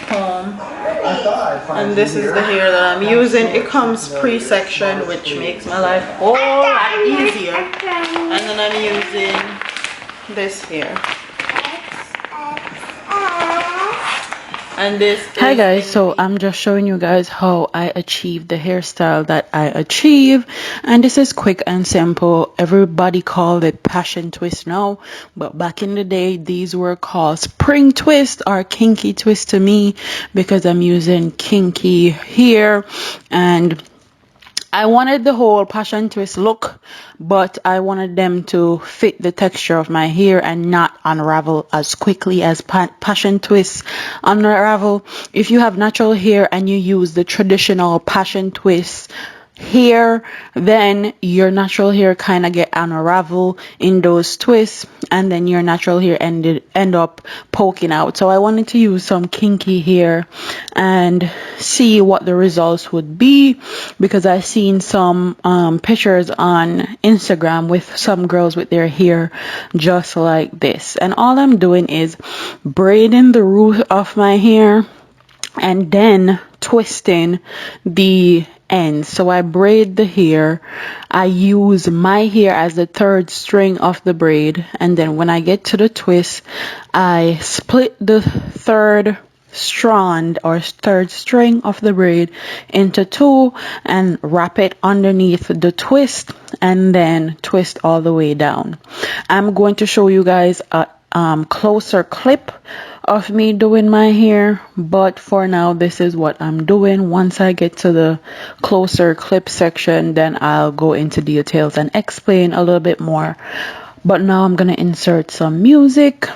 comb, and this is the hair that I'm using. It comes pre-sectioned, which makes my life a whole lot easier. And then I'm using this hair. And this Hi guys, so I'm just showing you guys how I achieved the hairstyle that I achieve, and this is quick and simple. Everybody called it passion twist now, but back in the day these were called spring twist or kinky twist to me, because I'm using kinky here, and I wanted the whole passion twist look, but I wanted them to fit the texture of my hair and not unravel as quickly as passion twists unravel. If you have natural hair and you use the traditional passion twist hair, then your natural hair kind of get unravel in those twists, and then your natural hair end up poking out. So I wanted to use some kinky hair and see what the results would be, because I've seen some pictures on Instagram with some girls with their hair just like this, and all I'm doing is braiding the root of my hair and then twisting the ends. So I braid the hair, I use my hair as the third string of the braid, and then when I get to the twist, I split the third strand or third string of the braid into two and wrap it underneath the twist, and then twist all the way down. I'm going to show you guys a closer clip of me doing my hair, but for now this is what I'm doing. Once I get to the closer clip section, then I'll go into details and explain a little bit more. But now I'm gonna insert some music.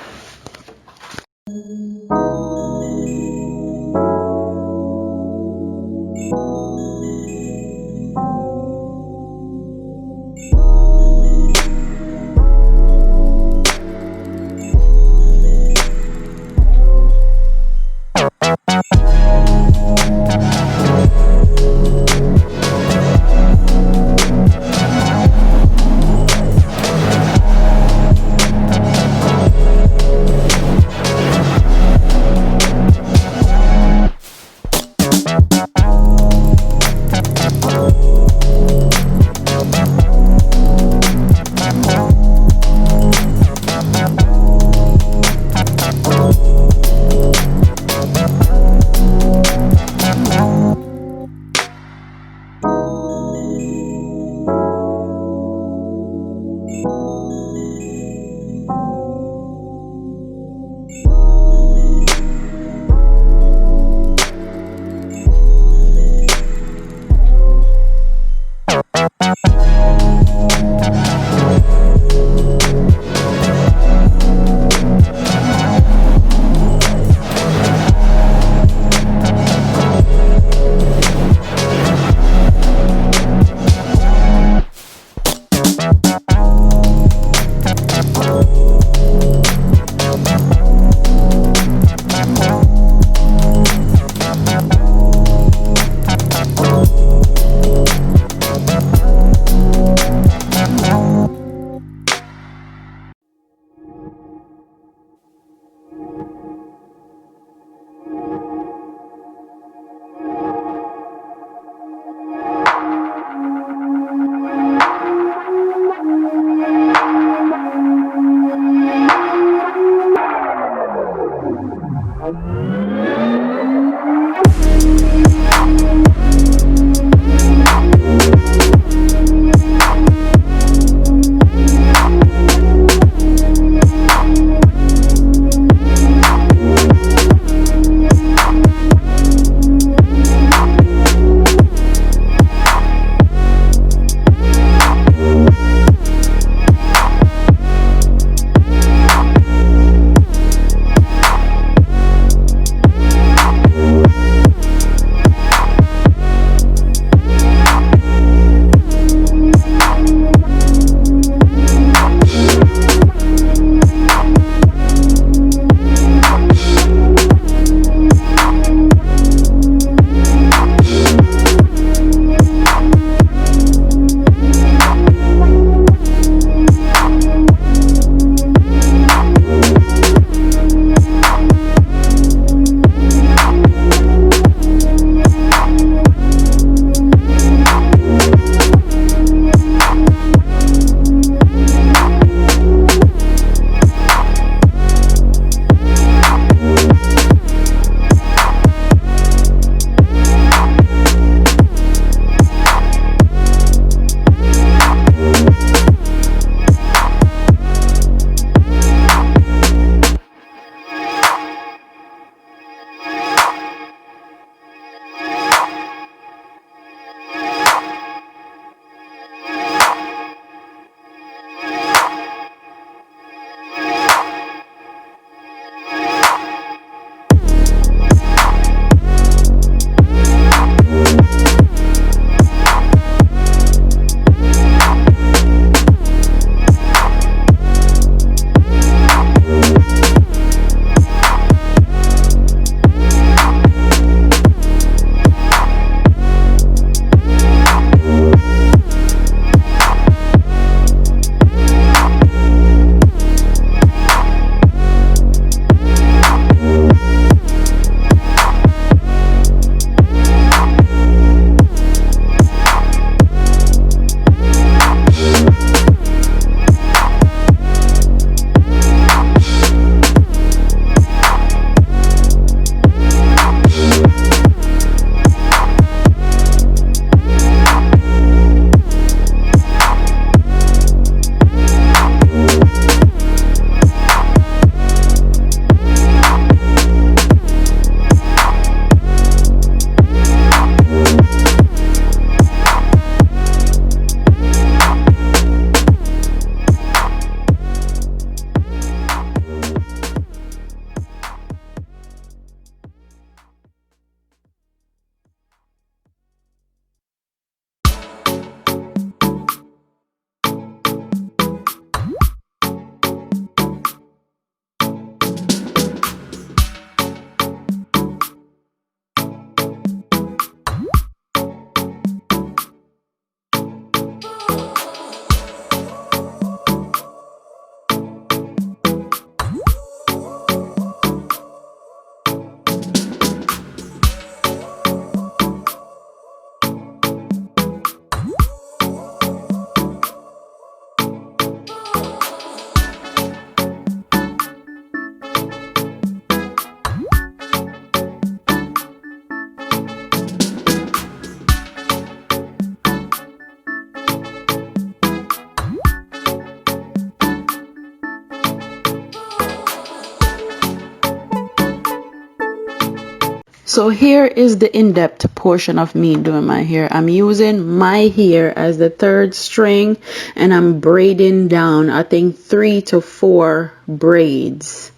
So here is the in-depth portion of me doing my hair. I'm using my hair as the third string and I'm braiding down, I think 3 to 4 braids.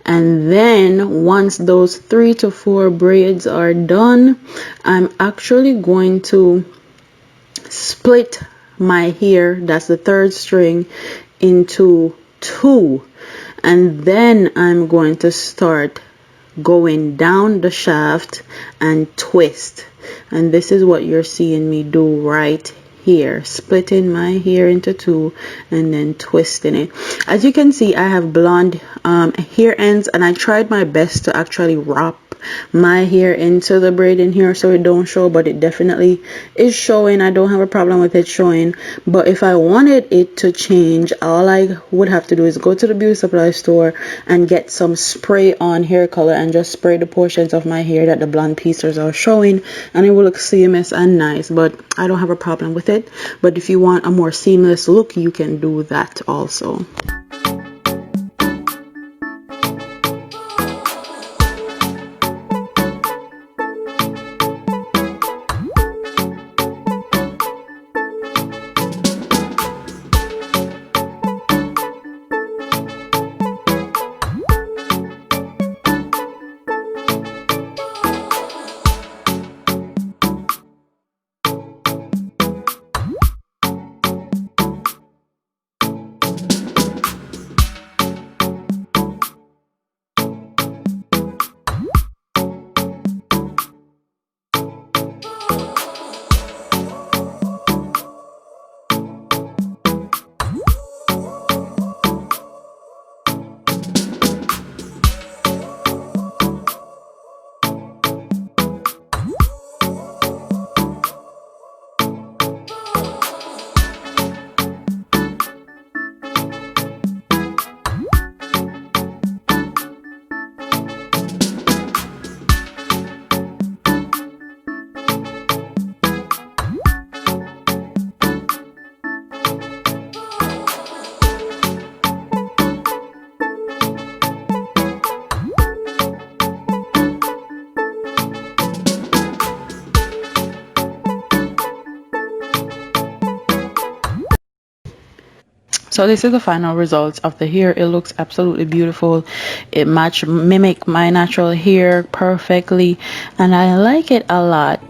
And then once those 3 to 4 braids are done, I'm actually going to split my hair, that's the third string, into 2. And then I'm going to start going down the shaft and twist. And this is what you're seeing me do right here, splitting my hair into 2 and then twisting it. As you can see, I have blonde hair ends, and I tried my best to actually wrap my hair into the braid in here so it don't show, but it definitely is showing. I don't have a problem with it showing, but if I wanted it to change, all I would have to do is go to the beauty supply store and get some spray on hair color and just spray the portions of my hair that the blonde pieces are showing, and it will look seamless and nice. But I don't have a problem with it. But if you want a more seamless look, you can do that also. So this is the final result of the hair. It looks absolutely beautiful. It mimic my natural hair perfectly, and I like it a lot.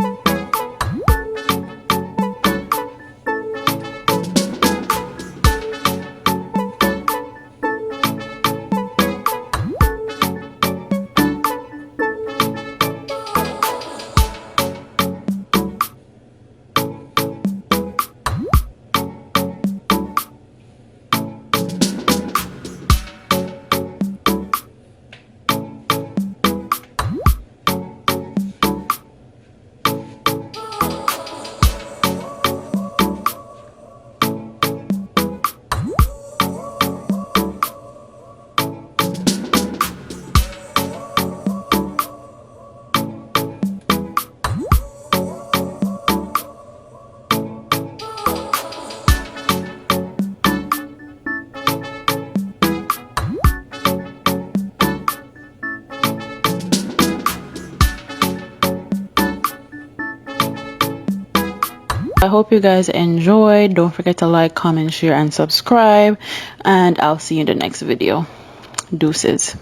I hope you guys enjoyed. Don't forget to like, comment, share, and subscribe. And I'll see you in the next video. Deuces.